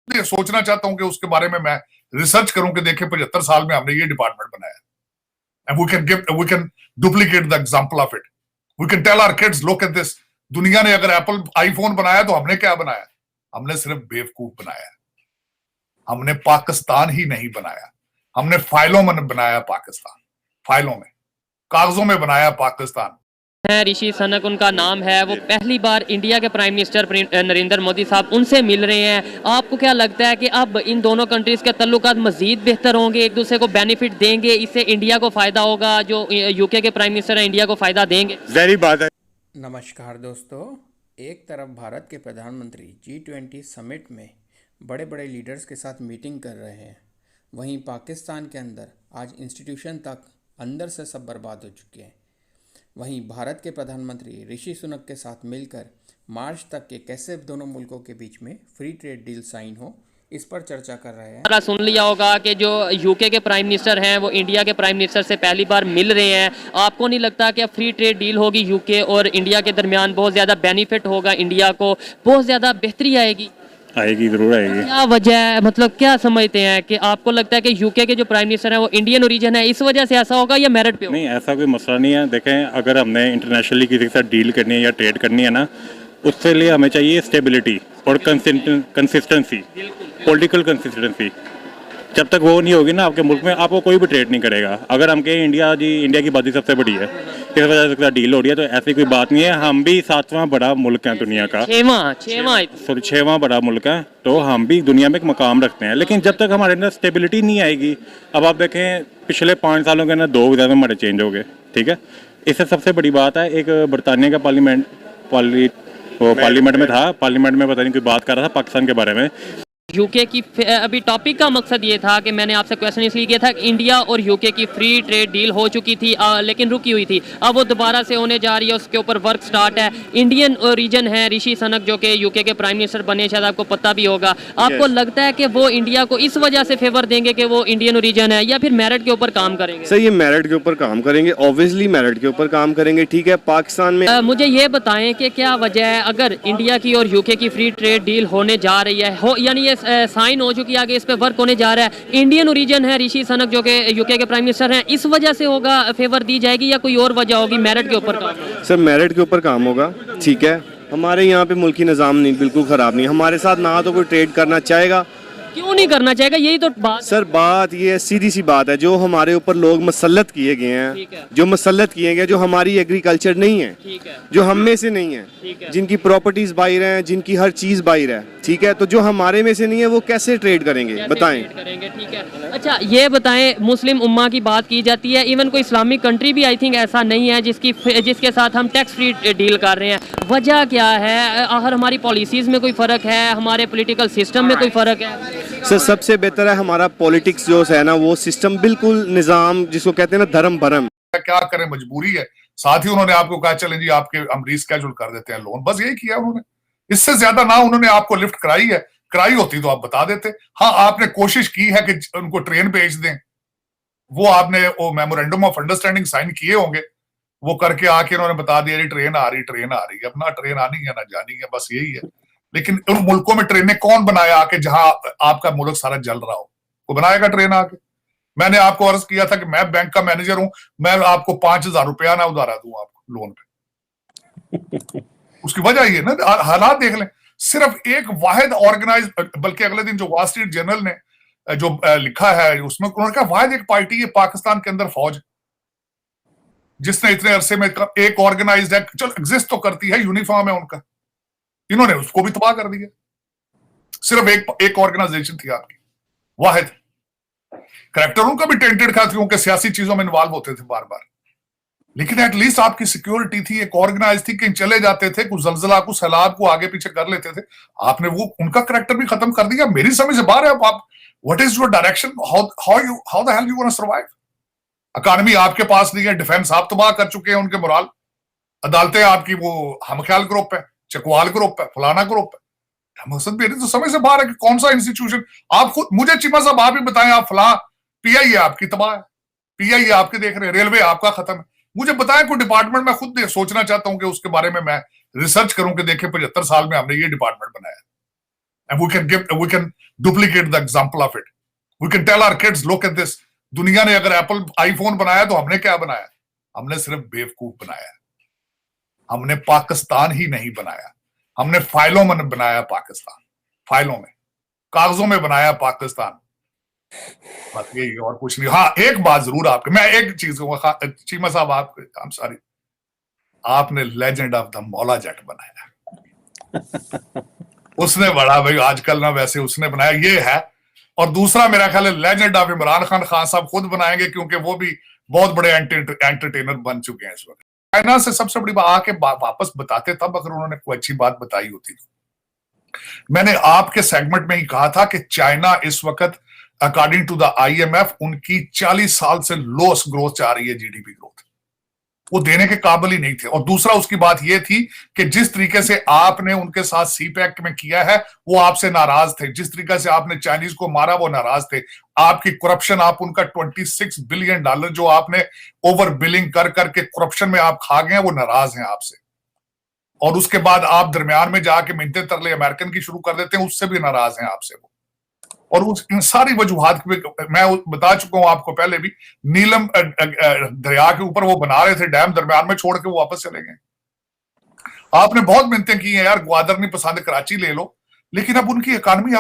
ये सोचना चाहता हूं कि उसके बारे में मैं रिसर्च करूं कि देखें 75 साल में हमने ये डिपार्टमेंट बनाया and we can duplicate the example of it. We can tell our kids look at this. दुनिया ने अगर एप्पल आईफोन बनाया तो हमने क्या बनाया? हमने सिर्फ बेवकूफ बनाया। हमने पाकिस्तान ही नहीं बनाया, हमने फाइलों में बनाया पाकिस्तान, फाइलों में, कागजों में बनाया पाकिस्तान। है ऋषि सनक उनका नाम है। वो पहली बार इंडिया के प्राइम मिनिस्टर नरेंद्र मोदी साहब उनसे मिल रहे हैं। आपको क्या लगता है कि अब इन दोनों कंट्रीज के तल्लुकात मजीद बेहतर होंगे, एक दूसरे को बेनिफिट देंगे, इससे इंडिया को फायदा होगा? जो यूके के प्राइम मिनिस्टर है इंडिया को फायदा देंगे? जहरी बात है। नमस्कार दोस्तों, एक तरफ भारत के प्रधानमंत्री G20 समिट में बड़े बड़े लीडर्स के साथ मीटिंग कर रहे हैं, वहीं पाकिस्तान के अंदर आज इंस्टीट्यूशन तक अंदर से सब बर्बाद हो चुके हैं। वहीं भारत के प्रधानमंत्री ऋषि सुनक के साथ मिलकर मार्च तक के कैसे दोनों मुल्कों के बीच में फ्री ट्रेड डील साइन हो, इस पर चर्चा कर रहे हैं। सुन लिया होगा कि जो यूके के प्राइम मिनिस्टर हैं वो इंडिया के प्राइम मिनिस्टर से पहली बार मिल रहे हैं। आपको नहीं लगता कि अब फ्री ट्रेड डील होगी यूके और इंडिया के दरमियान, बहुत ज़्यादा बेनिफिट होगा, इंडिया को बहुत ज़्यादा बेहतरी आएगी? आएगी, जरूर आएगी। क्या वजह है, मतलब क्या समझते हैं कि आपको लगता है कि यूके के जो प्राइम मिनिस्टर है वो इंडियन ओरिजिन है, इस वजह से ऐसा होगा या मेरिट पे होगा? नहीं, ऐसा कोई मसला नहीं है। देखें, अगर हमने इंटरनेशनली किसी के साथ डील करनी है या ट्रेड करनी है ना, उससे लिए हमें चाहिए स्टेबिलिटी और कंसिस्टेंसी, पॉलिटिकल कंसिस्टेंसी। जब तक वो नहीं होगी ना आपके मुल्क में, आपको कोई भी ट्रेड नहीं करेगा। अगर हम कहें इंडिया की आबादी सबसे बड़ी है, इस वजह से डील हो रही है, तो ऐसी कोई बात नहीं है। हम भी 7वां बड़ा मुल्क है दुनिया का, 6वां बड़ा मुल्क है, तो हम भी दुनिया में एक मकाम रखते हैं। लेकिन जब तक हमारे अंदर स्टेबिलिटी नहीं आएगी, अब आप देखें पिछले 5 सालों के अंदर 2 वीज़ा में हमारे चेंज हो गए, ठीक है। इससे सबसे बड़ी बात है, एक बरतानिया का पार्लियामेंट में था, पार्लियामेंट में पता नहीं कोई बात कर रहा था पाकिस्तान के बारे में। यूके की अभी टॉपिक का मकसद ये था कि मैंने आपसे क्वेश्चन इसलिए किया था कि इंडिया और यूके की फ्री ट्रेड डील हो चुकी थी लेकिन रुकी हुई थी, अब वो दोबारा से होने जा रही है, उसके ऊपर वर्क स्टार्ट है। इंडियन ओरिजिन है ऋषि सनक जो कि यूके के प्राइम मिनिस्टर बने, शायद आपको पता भी होगा। आपको लगता है कि वो इंडिया को इस वजह से फेवर देंगे कि वो इंडियन ओरिजिन है, या फिर मेरिट के ऊपर काम करेंगे? सर, ये मेरिट के ऊपर काम करेंगे, ऑब्वियसली मेरिट के ऊपर काम करेंगे, ठीक है। पाकिस्तान में मुझे ये बताएं कि क्या वजह है, अगर इंडिया की और यूके की फ्री ट्रेड डील होने जा रही है, यानी ये साइन हो चुकी है, आगे इस पे वर्क होने जा रहा है, इंडियन ओरिजिन है ऋषि सनक जो कि यूके के प्राइम मिनिस्टर हैं, इस वजह से होगा फेवर दी जाएगी या कोई और वजह होगी? मेरिट के ऊपर काम? सर, मेरिट के ऊपर काम होगा, ठीक है। हमारे यहाँ पे मुल्की निज़ाम नहीं, बिल्कुल ख़राब नहीं, हमारे साथ ना तो कोई ट्रेड करना चाहेगा। क्यों नहीं करना चाहेगा, यही तो बात? सर, बात ये सीधी सी बात है, जो हमारे ऊपर लोग मसल्लत किए गए हैं, जो मसल्लत किए गए, जो हमारी एग्रीकल्चर नहीं है, जो हम में से नहीं है, जिनकी प्रॉपर्टीज बाहर हैं, जिनकी हर चीज बाहर है, ठीक है, तो जो हमारे में से नहीं है वो कैसे ट्रेड करेंगे, बताएं? ठीक है। अच्छा, ये बताएं, मुस्लिम उम्मा की बात की जाती है, इवन कोई इस्लामिक कंट्री भी आई थिंक ऐसा नहीं है जिसके साथ हम टैक्स फ्री डील कर रहे हैं। वजह क्या है? आखिर हमारी पॉलिसीज में कोई फ़र्क है, हमारे पॉलिटिकल सिस्टम में कोई फ़र्क है? सर, सबसे बेहतर है हमारा पॉलिटिक्स जो है ना, वो सिस्टम बिल्कुल निज़ाम जिसको कहते हैं ना, धर्म भरम। क्या करें, मजबूरी है। साथ ही उन्होंने आपको कहा चलें जी आपके हम रीस्केड्यूल कर देते हैं लोन, बस यही किया उन्होंने। इससे ज्यादा ना उन्होंने आपको लिफ्ट कराई है, कराई होती तो आप बता देते। हाँ, आपने कोशिश की है कि उनको ट्रेन भेज दें, वो आपने वो मेमोरेंडम ऑफ अंडरस्टैंडिंग साइन किए होंगे, वो करके आके उन्होंने बता दिया जी ट्रेन आ रही है। अपना ट्रेन आनी है ना जानी है, बस यही है। लेकिन उन मुल्कों में ट्रेनें कौन बनाया आके जहां आपका मुल्क सारा जल रहा हो? वो बनाएगा ट्रेन आके? मैंने आपको अर्ज किया था कि मैं बैंक का मैनेजर हूं, मैं आपको 5,000 रुपया ना उधारा दूं आपको लोन पे। उसकी वजह ये ना, हालात देख लें। सिर्फ एक वाहिद ऑर्गेनाइज, बल्कि अगले दिन जो वॉल स्ट्रीट जर्नल ने जो लिखा है उसमें उन्होंने कहा वाहिद एक पार्टी है पाकिस्तान के अंदर फौज, जिसने इतने अरसे में एक ऑर्गेनाइज्ड है, चलो एग्जिस्ट तो करती है, यूनिफॉर्म है उनका, इन्होंने उसको भी तबाह कर दिया। सिर्फ एक ऑर्गेनाइजेशन थी आपकी, वाहिद। करैक्टर उनका भी टेंटेड था क्योंकि सियासी चीजों में इन्वॉल्व होते थे बार बार, लेकिन एटलीस्ट आपकी सिक्योरिटी थी, एक ऑर्गेनाइज थी, कहीं चले जाते थे, कुछ जलजला कुछ सैलाब को आगे पीछे कर लेते थे। आपने वो उनका करैक्टर भी खत्म कर दिया। मेरी समझ से बाहर है आप। What is your direction? How the hell you gonna survive? Economy आपके पास नहीं है, डिफेंस आप तबाह कर चुके हैं उनके मोराल, अदालतें आपकी वो हमख्याल ग्रुप है, चकवाल ग्रुप है, फलाना ग्रुप है। मकसद मेरी तो समझ से बाहर है कि कौन सा इंस्टीट्यूशन। आप खुद मुझे चीमा साहब आप ही बताएं, आप फला पीआईए आपकी तबाह है, पीआईए आपके देख रहे हैं, रेलवे आपका खत्म है। मुझे बताएं कोई डिपार्टमेंट, मैं खुद सोचना चाहता हूं कि उसके बारे में मैं रिसर्च करूं कि देखें 75 साल में हमने ये डिपार्टमेंट बनाया and we can duplicate the example of it. We can tell our kids, look at this. दुनिया ने अगर एप्पल आईफोन बनाया तो हमने क्या बनाया? हमने सिर्फ बेवकूफ बनाया। हमने पाकिस्तान ही नहीं बनाया, हमने फाइलों में बनाया पाकिस्तान, फाइलों में, कागजों में बनाया पाकिस्तान। बस यही और कुछ नहीं। हाँ, एक बात जरूर आपके, मैं एक चीज चीमा साहब, आप, I'm sorry, आपने legend of the Maula Jatt बनाया। उसने बड़ा भाई आजकल ना, वैसे उसने बनाया, ये है। और दूसरा मेरा ख्याल है लेजेंड ऑफ इमरान खान साहब खुद बनाएंगे, क्योंकि वो भी बहुत बड़े एंटरटेनर बन चुके हैं इस वक्त। चाइना से सबसे बड़ी बात आके वापस बताते तब अगर उन्होंने कोई अच्छी बात बताई होती। मैंने आपके सेगमेंट में ही कहा था कि चाइना इस वक्त अकॉर्डिंग टू द IMF उनकी 40 साल से लोएस्ट ग्रोथ चाह रही है, जीडीपी ग्रोथ। वो देने के काबिल ही नहीं थे। और दूसरा उसकी बात ये थी कि जिस तरीके से आपने उनके साथ CPEC में किया है वो आपसे नाराज थे, जिस तरीके से आपने चाइनीज को मारा वो नाराज थे। आपकी करप्शन, आप उनका $26 बिलियन जो आपने ओवर बिलिंग कर करके करप्शन में आप खा गए, वो नाराज हैं आपसे। और उसके बाद आप दरमियान में जाके मिन्नते तरले अमेरिकन की शुरू कर देते हैं, उससे भी नाराज हैं आपसे वो। और इन सारी वजूहात मैं बता चुका हूं आपको पहले भी। नीलम दरिया के ऊपर वो बना रहे थे डैम, दरमियान में छोड़ के वो वापस चले गए। आपने बहुत मिन्नतें की हैं यार, ग्वादर नहीं पसंद, कराची ले लो, लेकिन अब उनकी इकॉनमी